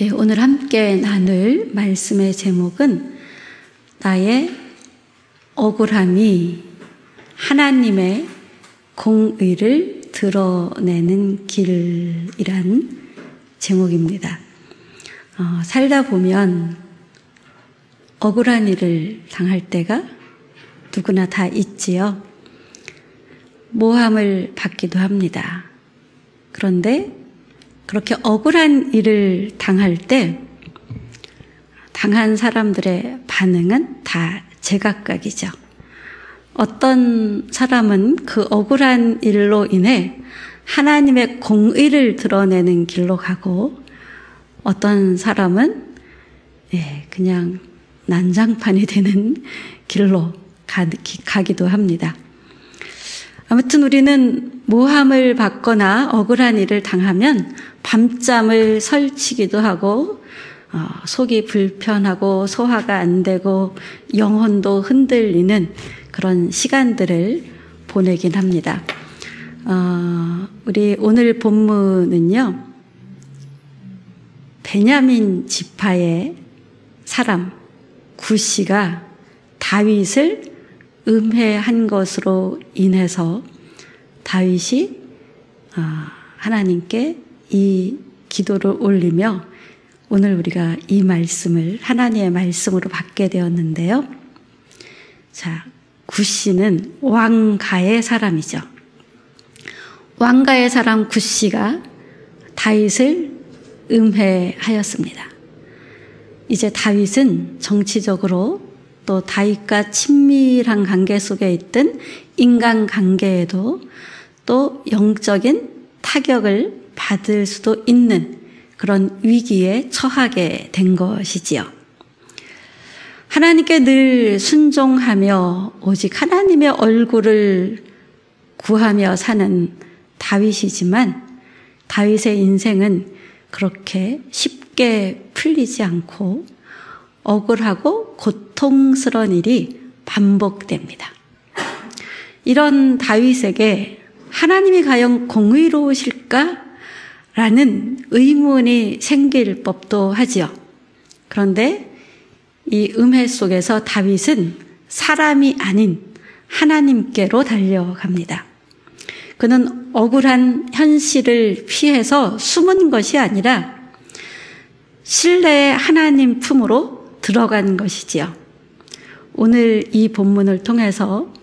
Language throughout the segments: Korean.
예, 오늘 함께 나눌 말씀의 제목은 나의 억울함이 하나님의 공의를 드러내는 길이란 제목입니다. 살다 보면 억울한 일을 당할 때가 누구나 다 있지요. 모함을 받기도 합니다. 그런데 그렇게 억울한 일을 당할 때 당한 사람들의 반응은 다 제각각이죠. 어떤 사람은 그 억울한 일로 인해 하나님의 공의를 드러내는 길로 가고, 어떤 사람은 그냥 난장판이 되는 길로 가기도 합니다. 아무튼 우리는 모함을 받거나 억울한 일을 당하면 밤잠을 설치기도 하고, 속이 불편하고 소화가 안 되고 영혼도 흔들리는 그런 시간들을 보내긴 합니다. 우리 오늘 본문은요, 베냐민 지파의 사람 굿시가 다윗을 음해한 것으로 인해서 다윗이 하나님께 이 기도를 올리며 오늘 우리가 이 말씀을 하나님의 말씀으로 받게 되었는데요. 자, 굿시는 왕가의 사람이죠. 왕가의 사람 굿시가 다윗을 음해하였습니다. 이제 다윗은 정치적으로 또 다윗과 친밀한 관계 속에 있던 인간관계에도 또 영적인 타격을 받을 수도 있는 그런 위기에 처하게 된 것이지요. 하나님께 늘 순종하며 오직 하나님의 얼굴을 구하며 사는 다윗이지만, 다윗의 인생은 그렇게 쉽게 풀리지 않고 억울하고 고통스러운 일이 반복됩니다. 이런 다윗에게 하나님이 과연 공의로우실까? 라는 의문이 생길 법도 하지요. 그런데 이 음해 속에서 다윗은 사람이 아닌 하나님께로 달려갑니다. 그는 억울한 현실을 피해서 숨은 것이 아니라 신뢰의 하나님 품으로 들어간 것이지요. 오늘 이 본문을 통해서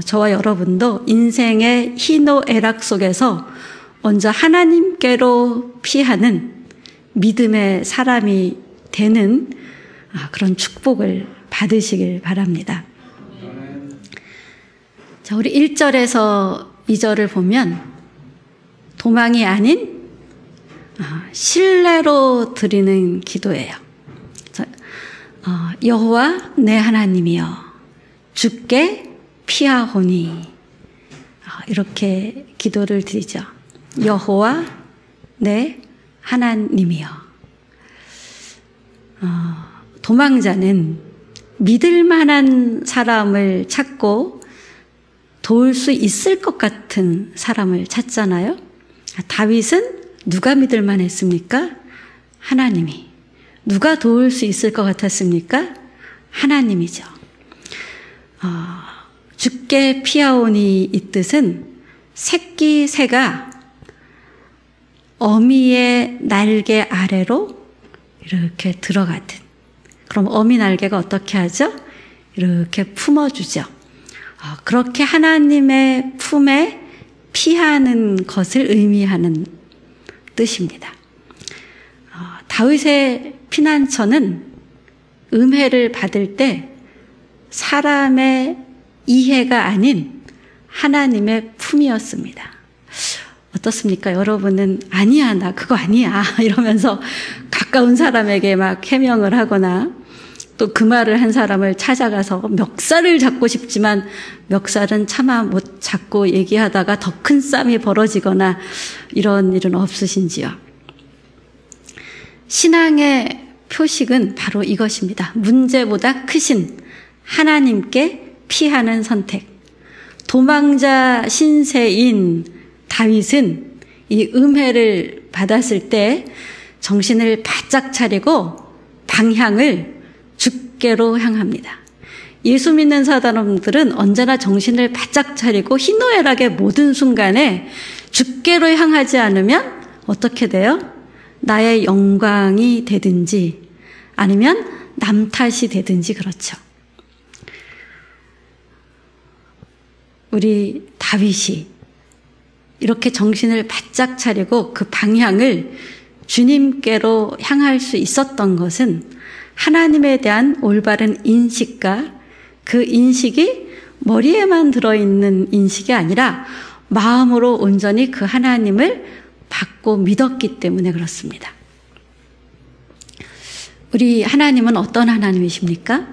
저와 여러분도 인생의 희노애락 속에서 먼저 하나님께로 피하는 믿음의 사람이 되는 그런 축복을 받으시길 바랍니다. 자, 우리 1절에서 2절을 보면 도망이 아닌 신뢰로 드리는 기도예요. 여호와 내 하나님이여 주께 피하오니, 이렇게 기도를 드리죠. 여호와 내 하나님이여. 도망자는 믿을 만한 사람을 찾고 도울 수 있을 것 같은 사람을 찾잖아요. 다윗은 누가 믿을 만했습니까? 하나님이. 누가 도울 수 있을 것 같았습니까? 하나님이죠. 주께 피하오니 이 뜻은 새끼 새가 어미의 날개 아래로 이렇게 들어가듯. 그럼 어미 날개가 어떻게 하죠? 이렇게 품어주죠. 그렇게 하나님의 품에 피하는 것을 의미하는 뜻입니다. 다윗의 피난처는 음해를 받을 때 사람의 이해가 아닌 하나님의 품이었습니다. 어떻습니까? 여러분은 아니야, 나 그거 아니야 이러면서 가까운 사람에게 막 해명을 하거나, 또 그 말을 한 사람을 찾아가서 멱살을 잡고 싶지만 멱살은 차마 못 잡고 얘기하다가 더 큰 싸움이 벌어지거나 이런 일은 없으신지요? 신앙의 표식은 바로 이것입니다. 문제보다 크신 하나님께 피하는 선택. 도망자 신세인 다윗은 이 음해를 받았을 때 정신을 바짝 차리고 방향을 주께로 향합니다. 예수 믿는 사람들은 언제나 정신을 바짝 차리고 희노애락의 모든 순간에 주께로 향하지 않으면 어떻게 돼요? 나의 영광이 되든지 아니면 남 탓이 되든지 그렇죠. 우리 다윗이 이렇게 정신을 바짝 차리고 그 방향을 주님께로 향할 수 있었던 것은 하나님에 대한 올바른 인식과 그 인식이 머리에만 들어있는 인식이 아니라 마음으로 온전히 그 하나님을 받고 믿었기 때문에 그렇습니다. 우리 하나님은 어떤 하나님이십니까?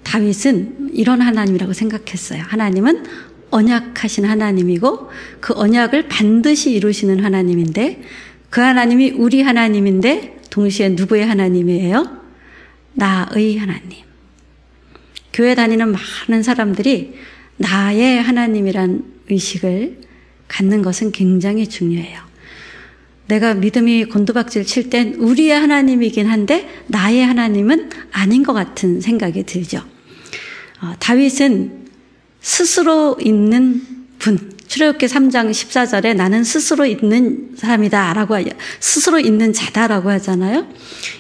다윗은 이런 하나님이라고 생각했어요. 하나님은 언약하신 하나님이고 그 언약을 반드시 이루시는 하나님인데 그 하나님이 우리 하나님인데 동시에 누구의 하나님이에요? 나의 하나님. 교회 다니는 많은 사람들이 나의 하나님이란 의식을 갖는 것은 굉장히 중요해요. 내가 믿음이 곤두박질 칠 땐 우리의 하나님이긴 한데 나의 하나님은 아닌 것 같은 생각이 들죠. 다윗은 스스로 있는 분, 출애굽기 3장 14절에 나는 스스로 있는 사람이다 라고 스스로 있는 자다라고 하잖아요.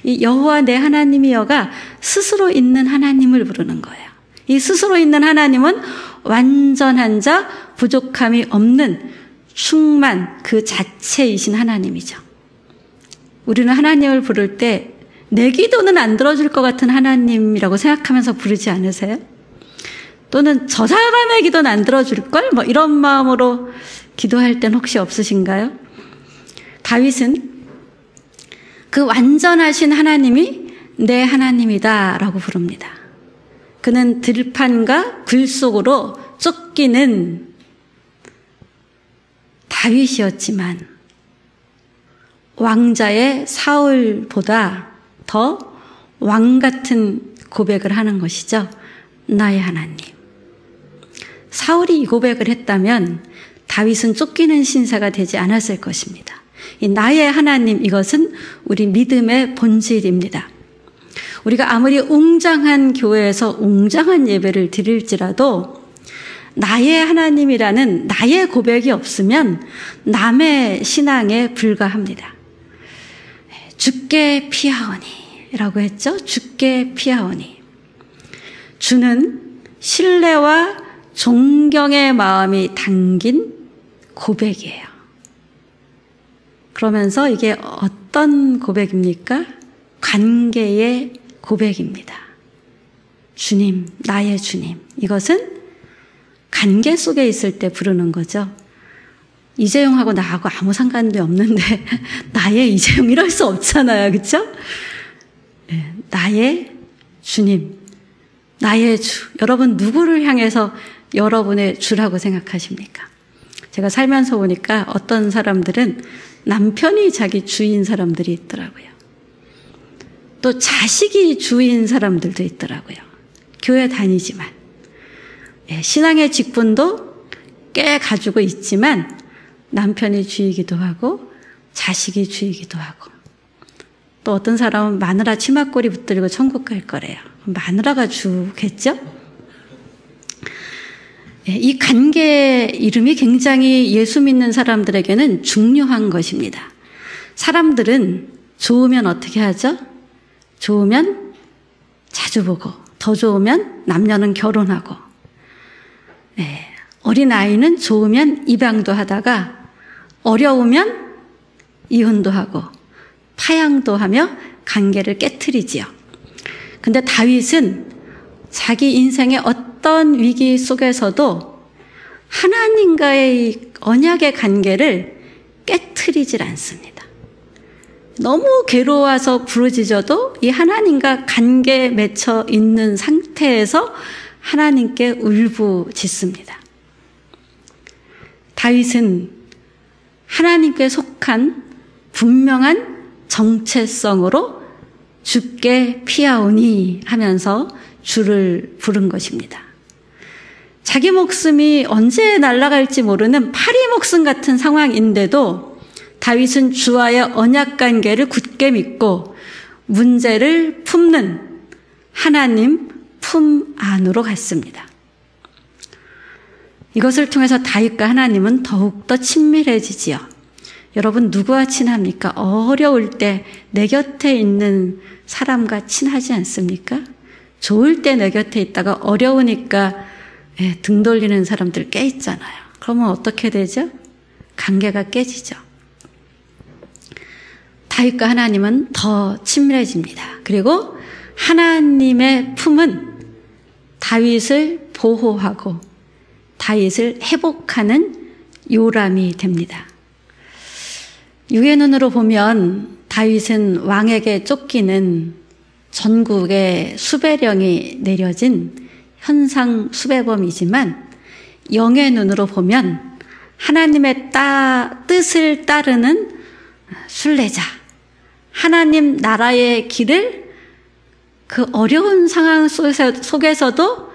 이 여호와 내 하나님이여가 스스로 있는 하나님을 부르는 거예요. 이 스스로 있는 하나님은 완전한 자, 부족함이 없는 충만 그 자체이신 하나님이죠. 우리는 하나님을 부를 때 내 기도는 안 들어줄 것 같은 하나님이라고 생각하면서 부르지 않으세요? 또는 저 사람의 기도는 안 들어줄걸? 이런 마음으로 기도할 땐 혹시 없으신가요? 다윗은 그 완전하신 하나님이 내 하나님이다 라고 부릅니다. 그는 들판과 굴 속으로 쫓기는 다윗이었지만 왕자의 사울보다 더 왕 같은 고백을 하는 것이죠. 나의 하나님. 사울이 이 고백을 했다면 다윗은 쫓기는 신사가 되지 않았을 것입니다. 이 나의 하나님, 이것은 우리 믿음의 본질입니다. 우리가 아무리 웅장한 교회에서 웅장한 예배를 드릴지라도 나의 하나님이라는 나의 고백이 없으면 남의 신앙에 불과합니다. 주께 피하오니 라고 했죠. 주께 피하오니. 주는 신뢰와 존경의 마음이 담긴 고백이에요. 그러면서 이게 어떤 고백입니까? 관계의 고백입니다. 주님, 나의 주님. 이것은 관계 속에 있을 때 부르는 거죠. 이재용하고 나하고 아무 상관도 없는데 나의 이재용 이럴 수 없잖아요. 그렇죠? 네, 나의 주님, 나의 주. 여러분 누구를 향해서 여러분의 주라고 생각하십니까? 제가 살면서 보니까 어떤 사람들은 남편이 자기 주인 사람들이 있더라고요. 또 자식이 주인 사람들도 있더라고요. 교회 다니지만. 신앙의 직분도 꽤 가지고 있지만 남편이 주이기도 하고 자식이 주이기도 하고 또 어떤 사람은 마누라 치마꼬리 붙들고 천국 갈 거래요. 마누라가 주겠죠? 이 관계 이름이 굉장히 예수 믿는 사람들에게는 중요한 것입니다. 사람들은 좋으면 어떻게 하죠? 좋으면 자주 보고 더 좋으면 남녀는 결혼하고 어린아이는 좋으면 입양도 하다가 어려우면 이혼도 하고 파양도 하며 관계를 깨트리지요. 근데 다윗은 자기 인생의 어떤 위기 속에서도 하나님과의 언약의 관계를 깨트리질 않습니다. 너무 괴로워서 부르짖어도 이 하나님과 관계에 맺혀 있는 상태에서 하나님께 울부짖습니다. 다윗은 하나님께 속한 분명한 정체성으로 주께 피하오니 하면서 주를 부른 것입니다. 자기 목숨이 언제 날아갈지 모르는 파리 목숨 같은 상황인데도 다윗은 주와의 언약관계를 굳게 믿고 문제를 품는 하나님 품 안으로 갔습니다. 이것을 통해서 다윗과 하나님은 더욱더 친밀해지지요. 여러분 누구와 친합니까? 어려울 때 내 곁에 있는 사람과 친하지 않습니까? 좋을 때 내 곁에 있다가 어려우니까 등 돌리는 사람들 꽤 있잖아요. 그러면 어떻게 되죠? 관계가 깨지죠. 다윗과 하나님은 더 친밀해집니다. 그리고 하나님의 품은 다윗을 보호하고 다윗을 회복하는 요람이 됩니다. 육의 눈으로 보면 다윗은 왕에게 쫓기는 전국에 수배령이 내려진 현상 수배범이지만 영의 눈으로 보면 하나님의 뜻을 따르는 순례자, 하나님 나라의 길을 그 어려운 상황 속에서도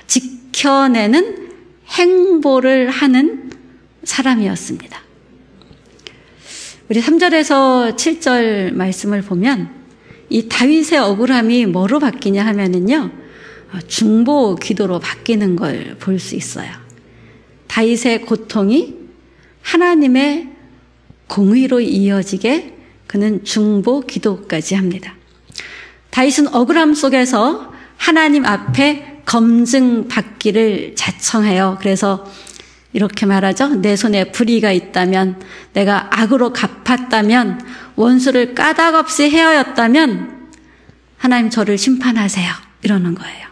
지켜내는 행보를 하는 사람이었습니다. 우리 3절에서 7절 말씀을 보면 이 다윗의 억울함이 뭐로 바뀌냐 하면은요, 중보 기도로 바뀌는 걸 볼 수 있어요. 다윗의 고통이 하나님의 공의로 이어지게 그는 중보 기도까지 합니다. 다윗은 억울함 속에서 하나님 앞에 검증받기를 자청해요. 그래서 이렇게 말하죠. 내 손에 불의가 있다면, 내가 악으로 갚았다면, 원수를 까닭없이 헤어였다면 하나님 저를 심판하세요. 이러는 거예요.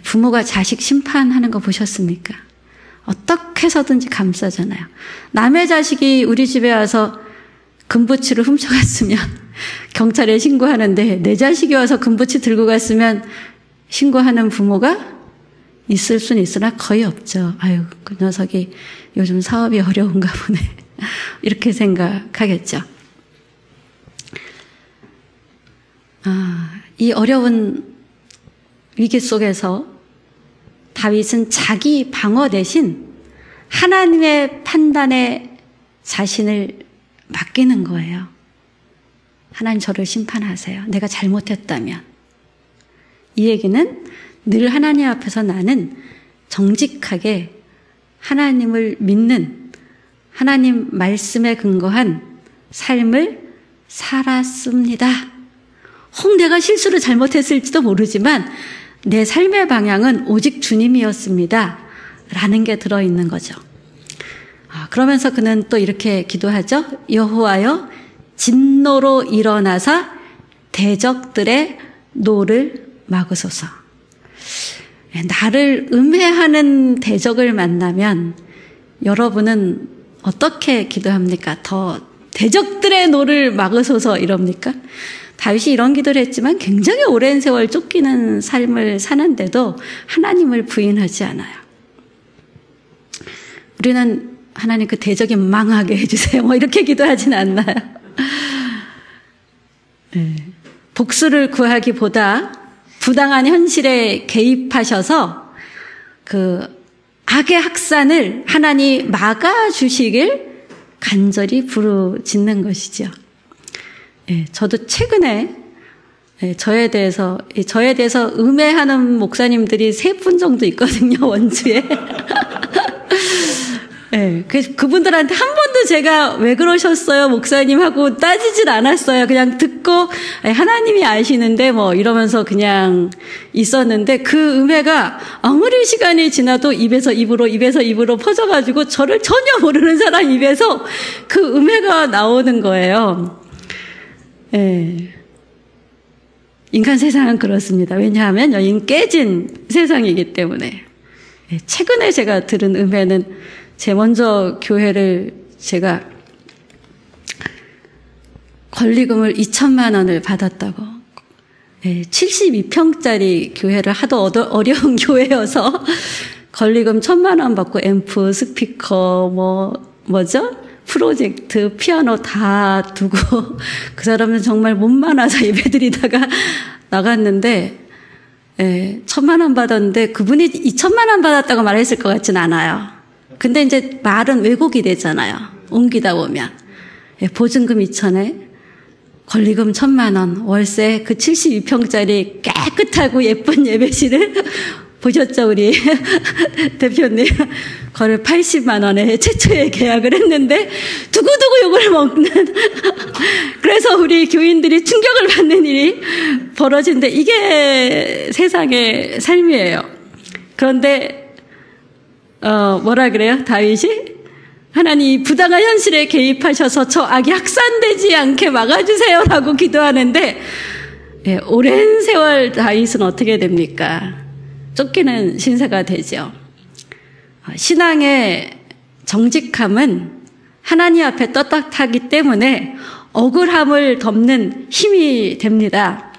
부모가 자식 심판하는 거 보셨습니까? 어떻게 해서든지 감싸잖아요. 남의 자식이 우리 집에 와서 금부치를 훔쳐갔으면 경찰에 신고하는데 내 자식이 와서 금부치 들고 갔으면 신고하는 부모가 있을 수는 있으나 거의 없죠. 아유, 그 녀석이 요즘 사업이 어려운가 보네. 이렇게 생각하겠죠. 이 어려운 위기 속에서 다윗은 자기 방어 대신 하나님의 판단에 자신을 맡기는 거예요. 하나님 저를 심판하세요. 내가 잘못했다면. 이 얘기는 늘 하나님 앞에서 나는 정직하게 하나님을 믿는 하나님 말씀에 근거한 삶을 살았습니다. 혹 내가 실수를 잘못했을지도 모르지만 내 삶의 방향은 오직 주님이었습니다. 라는 게 들어있는 거죠. 그러면서 그는 또 이렇게 기도하죠. 여호와여 진노로 일어나사 대적들의 노를 막으소서. 나를 음해하는 대적을 만나면 여러분은 어떻게 기도합니까? 더 대적들의 노를 막으소서 이럽니까? 다윗이 이런 기도를 했지만 굉장히 오랜 세월 쫓기는 삶을 사는데도 하나님을 부인하지 않아요. 우리는 하나님 그 대적이 망하게 해주세요. 뭐 이렇게 기도하진 않나요? 복수를 구하기보다 부당한 현실에 개입하셔서 그 악의 확산을 하나님 막아주시길 간절히 부르짖는 것이죠. 저도 최근에 저에 대해서 음해하는 목사님들이 3분 정도 있거든요, 원주에. 그분들한테 한 번도 제가 왜 그러셨어요, 목사님 하고 따지질 않았어요. 그냥 듣고 하나님이 아시는데 뭐 이러면서 그냥 있었는데 그 음해가 아무리 시간이 지나도 입에서 입으로 퍼져가지고 저를 전혀 모르는 사람 입에서 그 음해가 나오는 거예요. 인간 세상은 그렇습니다. 왜냐하면 여긴 깨진 세상이기 때문에. 최근에 제가 들은 음해는 제 먼저 교회를 제가 권리금을 2천만 원을 받았다고. 72평짜리 교회를 하도 어려운 교회여서 권리금 1,000만 원 받고 앰프, 스피커, 프로젝트, 피아노 다 두고 그 사람은 정말 몸 많아서 예배드리다가 나갔는데 1,000만 원 받았는데 그분이 2천만 원 받았다고 말했을 것 같진 않아요. 근데 이제 말은 왜곡이 되잖아요. 옮기다 보면. 보증금 2,000에 권리금 1,000만 원, 월세 그 72평짜리 깨끗하고 예쁜 예배실을 보셨죠, 우리 대표님? 그걸 80만 원에 최초에 계약을 했는데 두고두고 욕을 먹는 그래서 우리 교인들이 충격을 받는 일이 벌어진데 이게 세상의 삶이에요. 그런데 뭐라 그래요? 다윗이? 하나님 부당한 현실에 개입하셔서 저 악이 확산되지 않게 막아주세요라고 기도하는데 오랜 세월 다윗은 어떻게 됩니까? 쫓기는 신세가 되죠. 신앙의 정직함은 하나님 앞에 떳떳하기 때문에 억울함을 덮는 힘이 됩니다.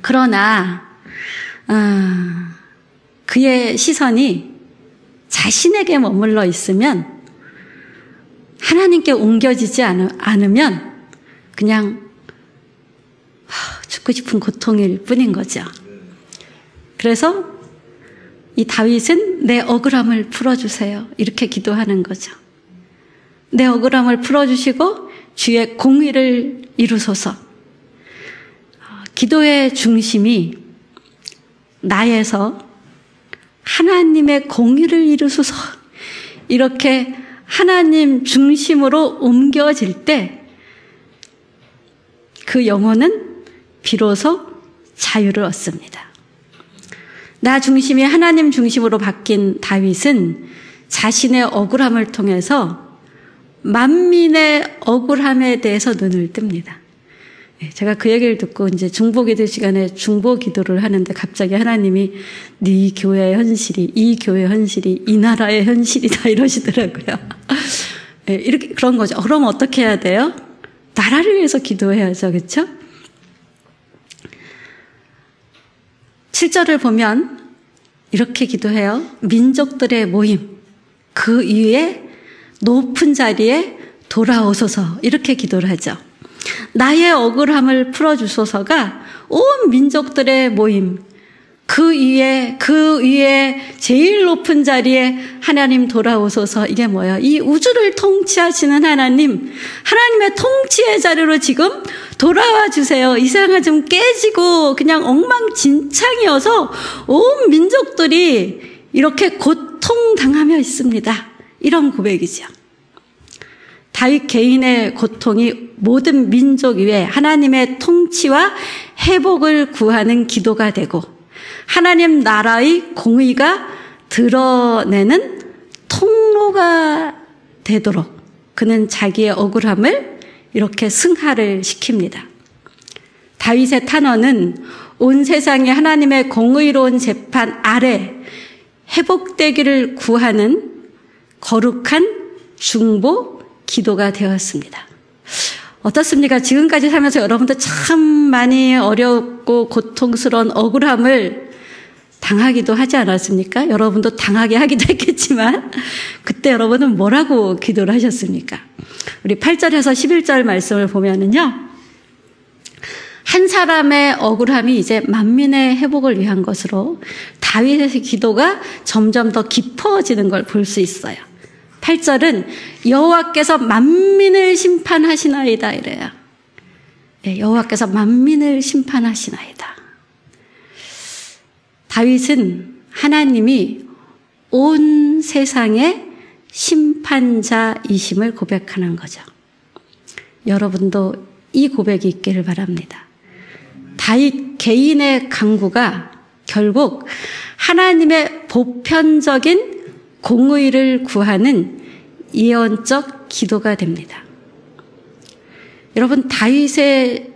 그러나 그의 시선이 자신에게 머물러 있으면 하나님께 옮겨지지 않으면 그냥 죽고 싶은 고통일 뿐인 거죠. 그래서 이 다윗은 내 억울함을 풀어주세요. 이렇게 기도하는 거죠. 내 억울함을 풀어주시고 주의 공의를 이루소서. 기도의 중심이 나에서 하나님의 공의를 이루소서 이렇게 하나님 중심으로 옮겨질 때 그 영혼은 비로소 자유를 얻습니다. 나 중심이 하나님 중심으로 바뀐 다윗은 자신의 억울함을 통해서 만민의 억울함에 대해서 눈을 뜹니다. 제가 그 얘기를 듣고 이제 중보기도 시간에 중보기도를 하는데 갑자기 하나님이 네 교회의 현실이 이 교회의 현실이 이 나라의 현실이다 이러시더라고요. 이렇게 그런 거죠. 그럼 어떻게 해야 돼요? 나라를 위해서 기도해야죠. 그렇죠? 7절을 보면 이렇게 기도해요. 민족들의 모임 그 위에 높은 자리에 돌아오소서 이렇게 기도를 하죠. 나의 억울함을 풀어주소서가 온 민족들의 모임 그 위에 제일 높은 자리에 하나님 돌아오소서. 이게 뭐야? 이 우주를 통치하시는 하나님의 통치의 자리로 지금 돌아와 주세요. 이 세상은 좀 깨지고 그냥 엉망진창이어서 온 민족들이 이렇게 고통당하며 있습니다. 이런 고백이죠. 다윗 개인의 고통이 모든 민족 위에 하나님의 통치와 회복을 구하는 기도가 되고 하나님 나라의 공의가 드러내는 통로가 되도록 그는 자기의 억울함을 이렇게 승화를 시킵니다. 다윗의 탄원은 온 세상이 하나님의 공의로운 재판 아래 회복되기를 구하는 거룩한 중보 기도가 되었습니다. 어떻습니까? 지금까지 살면서 여러분들 참 많이 어렵고 고통스러운 억울함을 당하기도 하지 않았습니까? 여러분도 당하게 하기도 했겠지만 그때 여러분은 뭐라고 기도를 하셨습니까? 우리 8절에서 11절 말씀을 보면은요. 한 사람의 억울함이 이제 만민의 회복을 위한 것으로 다윗의 기도가 점점 더 깊어지는 걸 볼 수 있어요. 8절은 여호와께서 만민을 심판하시나이다 이래요. 네, 여호와께서 만민을 심판하시나이다. 다윗은 하나님이 온 세상의 심판자이심을 고백하는 거죠. 여러분도 이 고백이 있기를 바랍니다. 다윗 개인의 간구가 결국 하나님의 보편적인 공의를 구하는 예언적 기도가 됩니다. 여러분 다윗의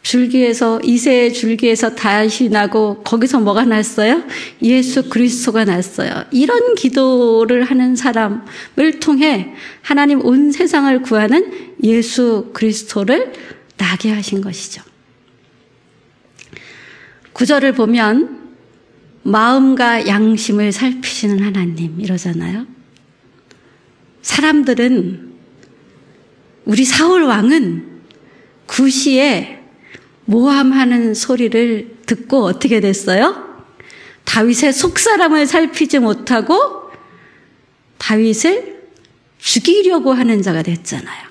줄기에서 이새의 줄기에서 다윗이 나고 거기서 뭐가 났어요? 예수 그리스도가 났어요. 이런 기도를 하는 사람을 통해 하나님 온 세상을 구하는 예수 그리스도를 나게 하신 것이죠. 9절을 보면 마음과 양심을 살피시는 하나님 이러잖아요. 사람들은 우리 사울 왕은 구시에 모함하는 소리를 듣고 어떻게 됐어요? 다윗의 속사람을 살피지 못하고 다윗을 죽이려고 하는 자가 됐잖아요.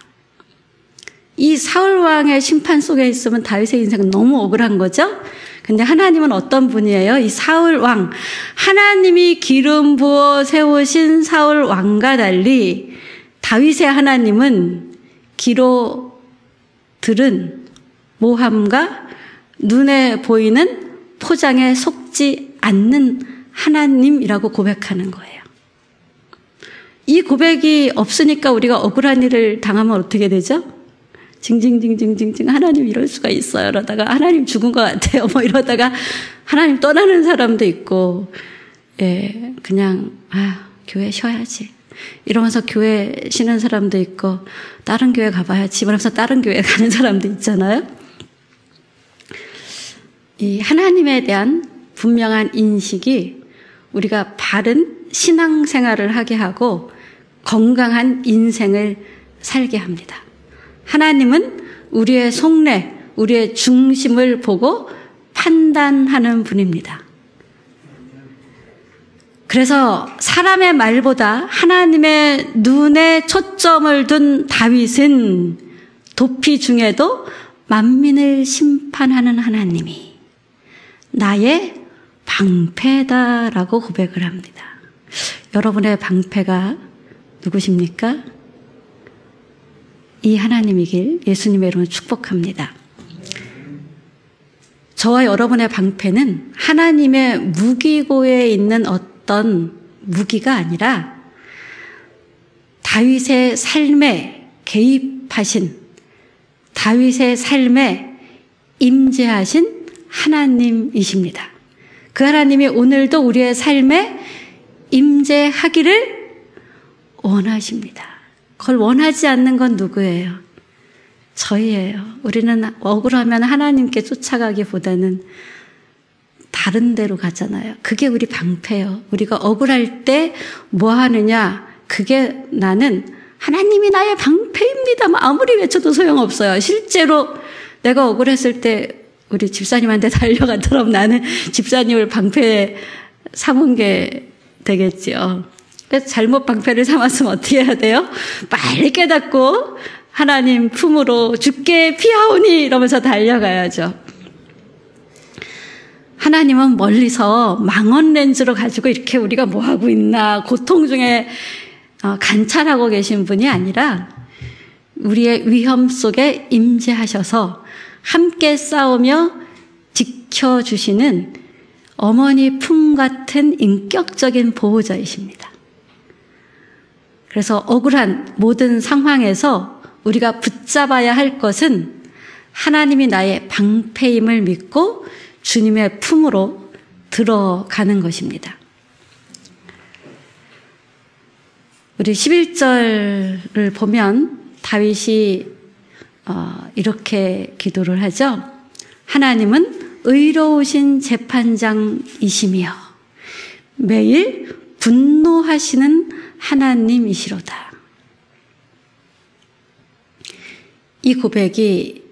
이 사울 왕의 심판 속에 있으면 다윗의 인생은 너무 억울한 거죠. 근데 하나님은 어떤 분이에요? 이 사울 왕, 하나님이 기름 부어 세우신 사울 왕과 달리 다윗의 하나님은 귀로 들은 모함과 눈에 보이는 포장에 속지 않는 하나님이라고 고백하는 거예요. 이 고백이 없으니까 우리가 억울한 일을 당하면 어떻게 되죠? 징징징징징징 하나님 이럴 수가 있어요. 이러다가 하나님 죽은 것 같아요. 뭐 이러다가 하나님 떠나는 사람도 있고, 예, 그냥 교회 쉬어야지 이러면서 교회 쉬는 사람도 있고, 다른 교회 가봐야지 이러면서 다른 교회 가는 사람도 있잖아요. 이 하나님에 대한 분명한 인식이 우리가 바른 신앙생활을 하게 하고 건강한 인생을 살게 합니다. 하나님은 우리의 속내, 우리의 중심을 보고 판단하는 분입니다. 그래서 사람의 말보다 하나님의 눈에 초점을 둔 다윗은 도피 중에도 만민을 심판하는 하나님이 나의 방패다라고 고백을 합니다. 여러분의 방패가 누구십니까? 이 하나님이길 예수님의 이름으로 축복합니다. 저와 여러분의 방패는 하나님의 무기고에 있는 어떤 무기가 아니라 다윗의 삶에 개입하신, 다윗의 삶에 임재하신 하나님이십니다. 그 하나님이 오늘도 우리의 삶에 임재하기를 원하십니다. 그걸 원하지 않는 건 누구예요? 저희예요. 우리는 억울하면 하나님께 쫓아가기보다는 다른 데로 가잖아요. 그게 우리 방패예요. 우리가 억울할 때 뭐 하느냐? 그게 나는 하나님이 나의 방패입니다. 아무리 외쳐도 소용없어요. 실제로 내가 억울했을 때 우리 집사님한테 달려가도록 나는 집사님을 방패에 삼은 게 되겠지요. 그래서 잘못 방패를 삼았으면 어떻게 해야 돼요? 빨리 깨닫고 하나님 품으로 주께 피하오니 이러면서 달려가야죠. 하나님은 멀리서 망원 렌즈로 가지고 이렇게 우리가 뭐 하고 있나 고통 중에 관찰하고 계신 분이 아니라 우리의 위험 속에 임재하셔서 함께 싸우며 지켜주시는 어머니 품 같은 인격적인 보호자이십니다. 그래서 억울한 모든 상황에서 우리가 붙잡아야 할 것은 하나님이 나의 방패임을 믿고 주님의 품으로 들어가는 것입니다. 우리 11절을 보면 다윗이 이렇게 기도를 하죠. 하나님은 의로우신 재판장이시며 매일 분노하시는 하나님이시로다. 이 고백이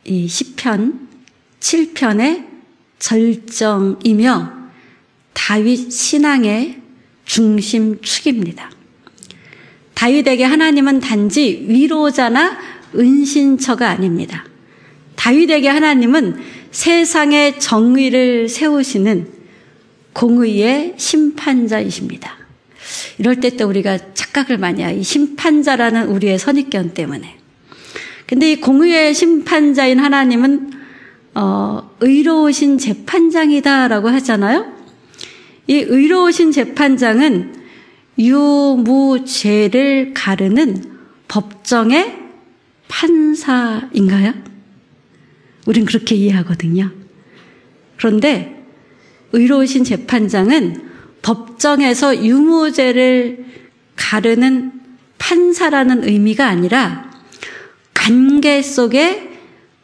이 시편 7편의 절정이며 다윗 신앙의 중심축입니다. 다윗에게 하나님은 단지 위로자나 은신처가 아닙니다. 다윗에게 하나님은 세상의 정의를 세우시는 공의의 심판자이십니다. 이럴 때 또 우리가 착각을 많이 해요. 이 심판자라는 우리의 선입견 때문에. 근데 이 공의의 심판자인 하나님은 의로우신 재판장이다라고 하잖아요. 이 의로우신 재판장은 유무죄를 가르는 법정의 판사인가요? 우린 그렇게 이해하거든요. 그런데 의로우신 재판장은 법정에서 유무죄를 가르는 판사라는 의미가 아니라 관계 속에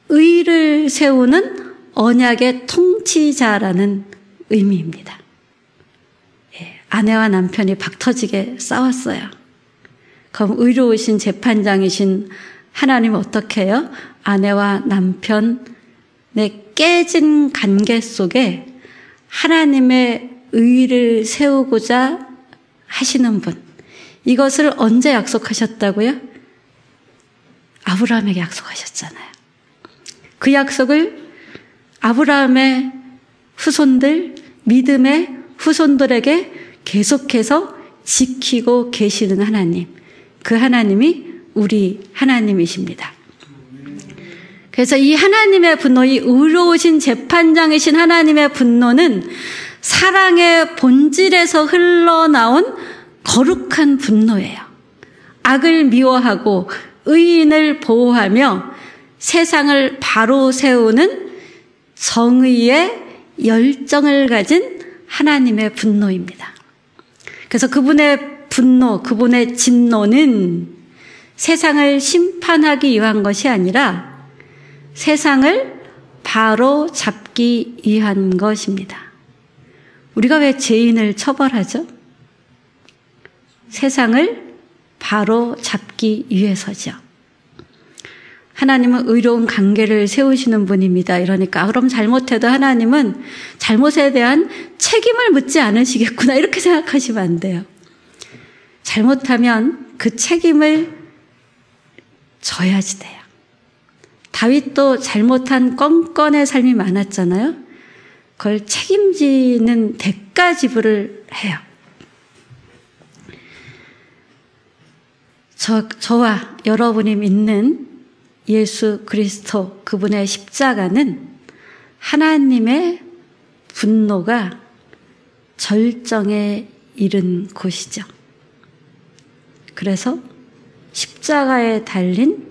의를 세우는 언약의 통치자라는 의미입니다. 아내와 남편이 박터지게 싸웠어요. 그럼 의로우신 재판장이신 하나님은 어떻게 해요? 아내와 남편의 깨진 관계 속에 하나님의 의를 세우고자 하시는 분. 이것을 언제 약속하셨다고요? 아브라함에게 약속하셨잖아요. 그 약속을 아브라함의 후손들, 믿음의 후손들에게 계속해서 지키고 계시는 하나님. 그 하나님이 우리 하나님이십니다. 그래서 이 하나님의 분노, 이 의로우신 재판장이신 하나님의 분노는 사랑의 본질에서 흘러나온 거룩한 분노예요. 악을 미워하고 의인을 보호하며 세상을 바로 세우는 정의의 열정을 가진 하나님의 분노입니다. 그래서 그분의 분노, 그분의 진노는 세상을 심판하기 위한 것이 아니라 세상을 바로 잡기 위한 것입니다. 우리가 왜 죄인을 처벌하죠? 세상을 바로 잡기 위해서죠. 하나님은 의로운 관계를 세우시는 분입니다. 이러니까 그럼 잘못해도 하나님은 잘못에 대한 책임을 묻지 않으시겠구나 이렇게 생각하시면 안 돼요. 잘못하면 그 책임을 져야지 돼요. 다윗도 잘못한 껌껌의 삶이 많았잖아요. 그걸 책임지는 대가 지불을 해요. 저와 여러분이 믿는 예수 그리스도 그분의 십자가는 하나님의 분노가 절정에 이른 곳이죠. 그래서 십자가에 달린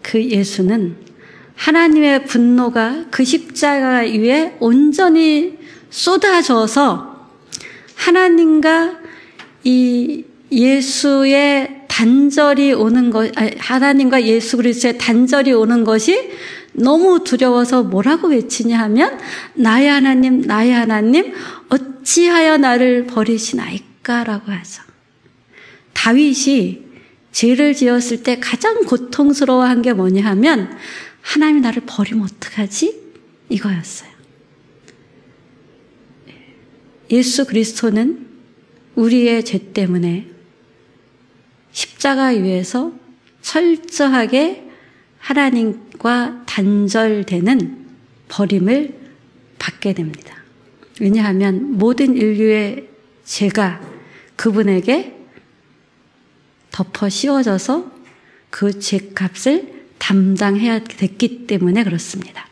그 예수는 하나님의 분노가 그 십자가 위에 온전히 쏟아져서 하나님과 이 예수의 단절이 오는 것, 하나님과 예수 그리스도의 단절이 오는 것이 너무 두려워서 뭐라고 외치냐 하면 나의 하나님, 나의 하나님, 어찌하여 나를 버리시나이까라고 하죠. 다윗이 죄를 지었을 때 가장 고통스러워한 게 뭐냐 하면 하나님이 나를 버리면 어떡하지? 이거였어요. 예수 그리스도는 우리의 죄 때문에 십자가 위에서 철저하게 하나님과 단절되는 버림을 받게 됩니다. 왜냐하면 모든 인류의 죄가 그분에게 덮어 씌워져서 그 죄값을 담당해야 됐기 때문에 그렇습니다.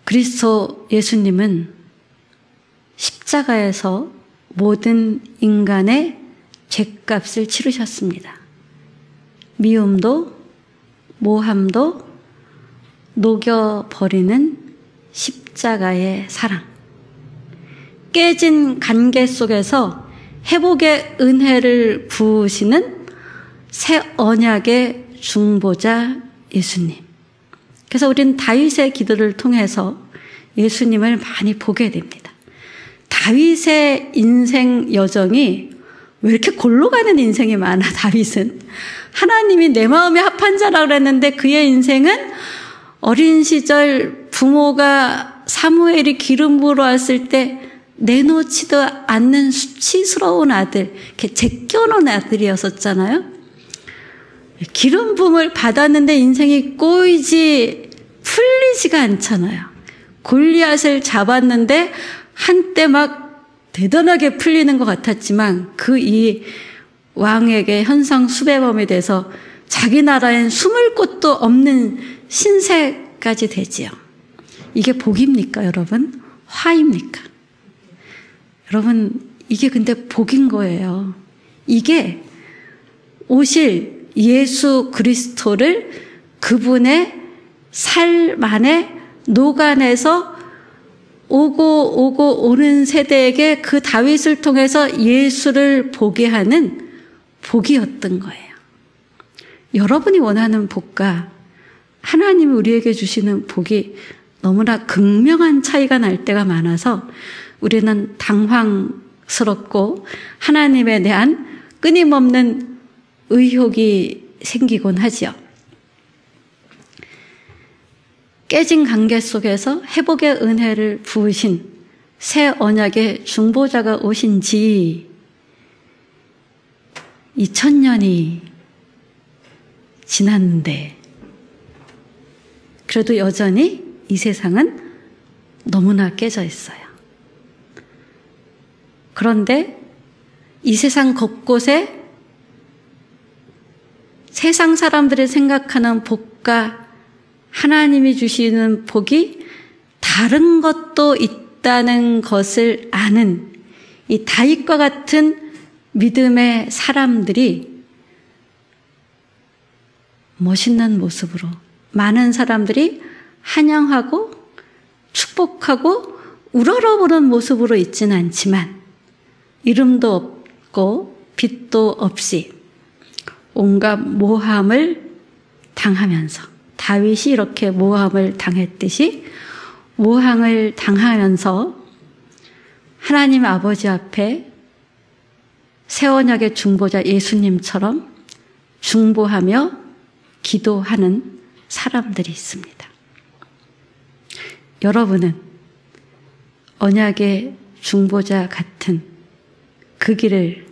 그리스도 예수님은 십자가에서 모든 인간의 죄값을 치르셨습니다. 미움도 모함도 녹여버리는 십자가의 사랑. 깨진 관계 속에서 회복의 은혜를 부으시는 새 언약의 중보자 예수님. 그래서 우리는 다윗의 기도를 통해서 예수님을 많이 보게 됩니다. 다윗의 인생 여정이 왜 이렇게 골로 가는 인생이 많아, 다윗은. 하나님이 내 마음에 합한 자라고 그랬는데 그의 인생은 어린 시절 부모가 사무엘이 기름 부으러 왔을 때 내놓지도 않는 수치스러운 아들, 이렇게 제껴놓은 아들이었었잖아요. 기름 부음을 받았는데 인생이 꼬이지 풀리지가 않잖아요. 골리앗을 잡았는데 한때 막 대단하게 풀리는 것 같았지만 그 이 왕에게 현상 수배범이 돼서 자기 나라엔 숨을 곳도 없는 신세까지 되지요. 이게 복입니까, 여러분? 화입니까? 여러분, 이게 근데 복인 거예요. 이게 오실 예수 그리스도를 그분의 삶 안에 녹아내서 오고 오는 세대에게 그 다윗을 통해서 예수를 보게 하는 복이었던 거예요. 여러분이 원하는 복과 하나님이 우리에게 주시는 복이 너무나 극명한 차이가 날 때가 많아서 우리는 당황스럽고 하나님에 대한 끊임없는 의혹이 생기곤 하지요. 깨진 관계 속에서 회복의 은혜를 부으신 새 언약의 중보자가 오신 지 2000년이 지났는데 그래도 여전히 이 세상은 너무나 깨져 있어요. 그런데 이 세상 곳곳에 세상 사람들이 생각하는 복과 하나님이 주시는 복이 다른 것도 있다는 것을 아는 이 다윗과 같은 믿음의 사람들이 멋있는 모습으로 많은 사람들이 환영하고 축복하고 우러러보는 모습으로 있지는 않지만 이름도 없고 빛도 없이 온갖 모함을 당하면서 다윗이 이렇게 모함을 당했듯이 모함을 당하면서 하나님 아버지 앞에 새 언약의 중보자 예수님처럼 중보하며 기도하는 사람들이 있습니다. 여러분은 언약의 중보자 같은 그 길을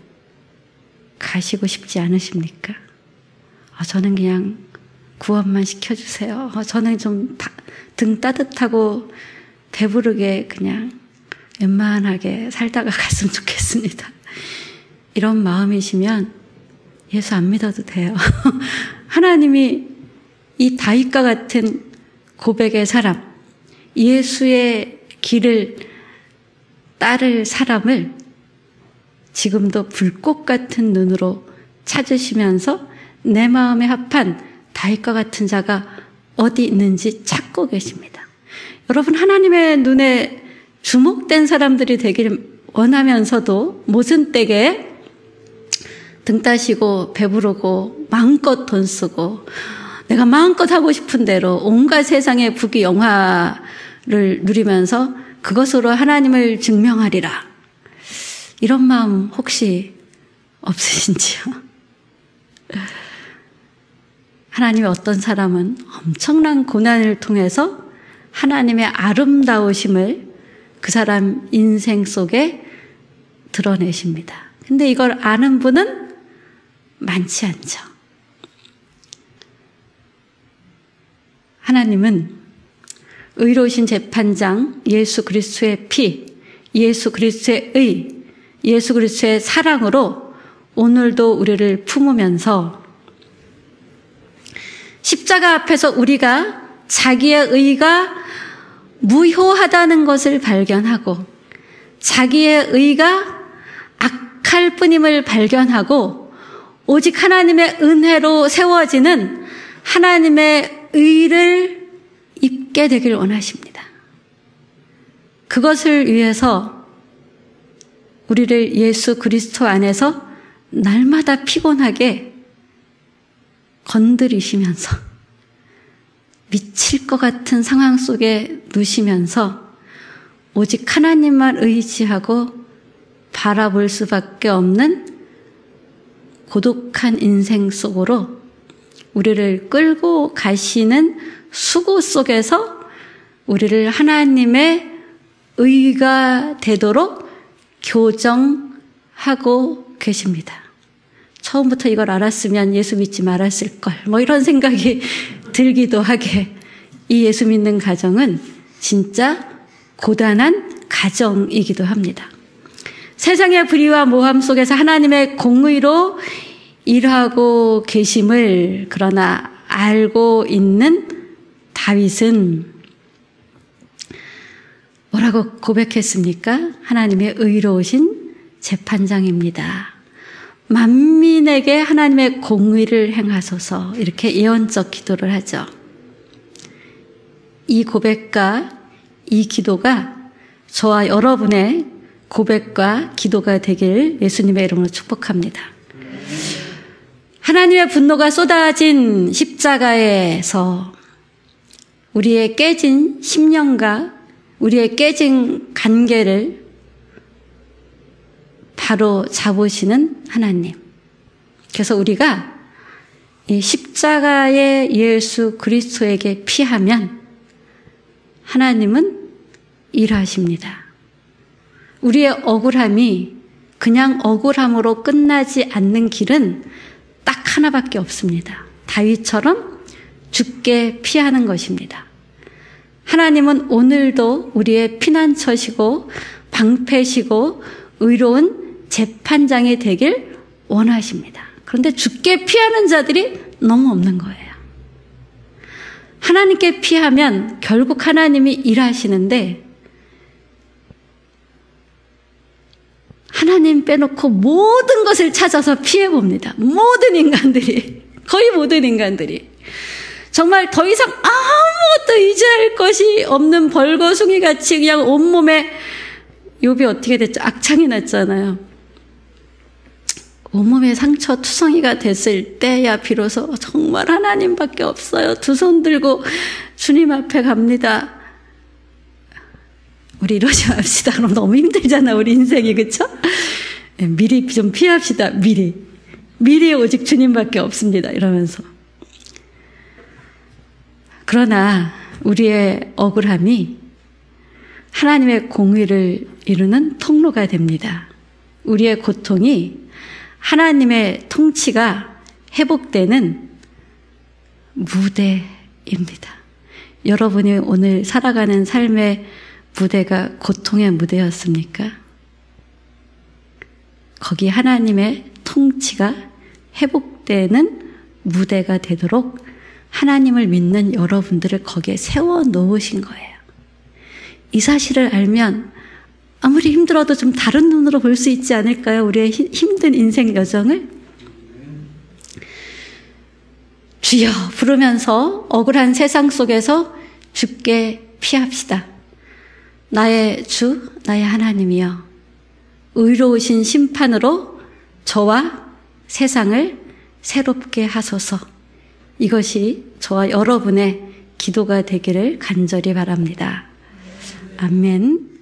가시고 싶지 않으십니까? 저는 그냥 구원만 시켜주세요. 저는 좀 등 따뜻하고 배부르게 그냥 웬만하게 살다가 갔으면 좋겠습니다. 이런 마음이시면 예수 안 믿어도 돼요. 하나님이 이 다윗과 같은 고백의 사람, 예수의 길을 따를 사람을 지금도 불꽃 같은 눈으로 찾으시면서 내 마음에 합한 다윗과 같은 자가 어디 있는지 찾고 계십니다. 여러분, 하나님의 눈에 주목된 사람들이 되길 원하면서도 모든 때에 등 따시고 배부르고 마음껏 돈 쓰고 내가 마음껏 하고 싶은 대로 온갖 세상의 부귀 영화를 누리면서 그것으로 하나님을 증명하리라. 이런 마음 혹시 없으신지요? 하나님의 어떤 사람은 엄청난 고난을 통해서 하나님의 아름다우심을 그 사람 인생 속에 드러내십니다. 근데 이걸 아는 분은 많지 않죠. 하나님은 의로우신 재판장 예수 그리스도의 피, 예수 그리스도의 의, 예수 그리스도의 사랑으로 오늘도 우리를 품으면서 십자가 앞에서 우리가 자기의 의가 무효하다는 것을 발견하고 자기의 의가 악할 뿐임을 발견하고 오직 하나님의 은혜로 세워지는 하나님의 의를 입게 되길 원하십니다. 그것을 위해서 우리를 예수 그리스도 안에서 날마다 피곤하게 건드리시면서 미칠 것 같은 상황 속에 누시면서 오직 하나님만 의지하고 바라볼 수밖에 없는 고독한 인생 속으로 우리를 끌고 가시는 수고 속에서 우리를 하나님의 의가 되도록 교정하고 계십니다. 처음부터 이걸 알았으면 예수 믿지 말았을걸. 이런 생각이 들기도 하게 이 예수 믿는 가정은 진짜 고단한 가정이기도 합니다. 세상의 불의와 모함 속에서 하나님의 공의로 일하고 계심을 그러나 알고 있는 다윗은 뭐라고 고백했습니까? 하나님의 의로우신 재판장입니다. 만민에게 하나님의 공의를 행하소서 이렇게 예언적 기도를 하죠. 이 고백과 이 기도가 저와 여러분의 고백과 기도가 되길 예수님의 이름으로 축복합니다. 하나님의 분노가 쏟아진 십자가에서 우리의 깨진 심령과 우리의 깨진 관계를 바로 잡으시는 하나님. 그래서 우리가 이 십자가의 예수 그리스도에게 피하면 하나님은 일하십니다. 우리의 억울함이 그냥 억울함으로 끝나지 않는 길은 딱 하나밖에 없습니다. 다윗처럼 죽게 피하는 것입니다. 하나님은 오늘도 우리의 피난처시고 방패시고 의로운 재판장이 되길 원하십니다. 그런데 죽게 피하는 자들이 너무 없는 거예요. 하나님께 피하면 결국 하나님이 일하시는데 하나님 빼놓고 모든 것을 찾아서 피해봅니다. 모든 인간들이, 거의 모든 인간들이. 정말 더 이상 아무것도 의지할 것이 없는 벌거숭이 같이 그냥 온몸에, 욥이 어떻게 됐죠? 악창이 났잖아요. 온몸에 상처 투성이가 됐을 때야 비로소 정말 하나님밖에 없어요. 두 손 들고 주님 앞에 갑니다. 우리 이러지 맙시다. 그럼 너무 힘들잖아, 우리 인생이. 그쵸? 미리 좀 피합시다. 미리 오직 주님밖에 없습니다. 이러면서. 그러나 우리의 억울함이 하나님의 공의를 이루는 통로가 됩니다. 우리의 고통이 하나님의 통치가 회복되는 무대입니다. 여러분이 오늘 살아가는 삶의 무대가 고통의 무대였습니까? 거기 하나님의 통치가 회복되는 무대가 되도록 하나님을 믿는 여러분들을 거기에 세워 놓으신 거예요. 이 사실을 알면 아무리 힘들어도 좀 다른 눈으로 볼 수 있지 않을까요? 우리의 힘든 인생 여정을. 주여 부르면서 억울한 세상 속에서 죽게 피합시다. 나의 주, 나의 하나님이여, 의로우신 심판으로 저와 세상을 새롭게 하소서. 이것이 저와 여러분의 기도가 되기를 간절히 바랍니다. 아멘.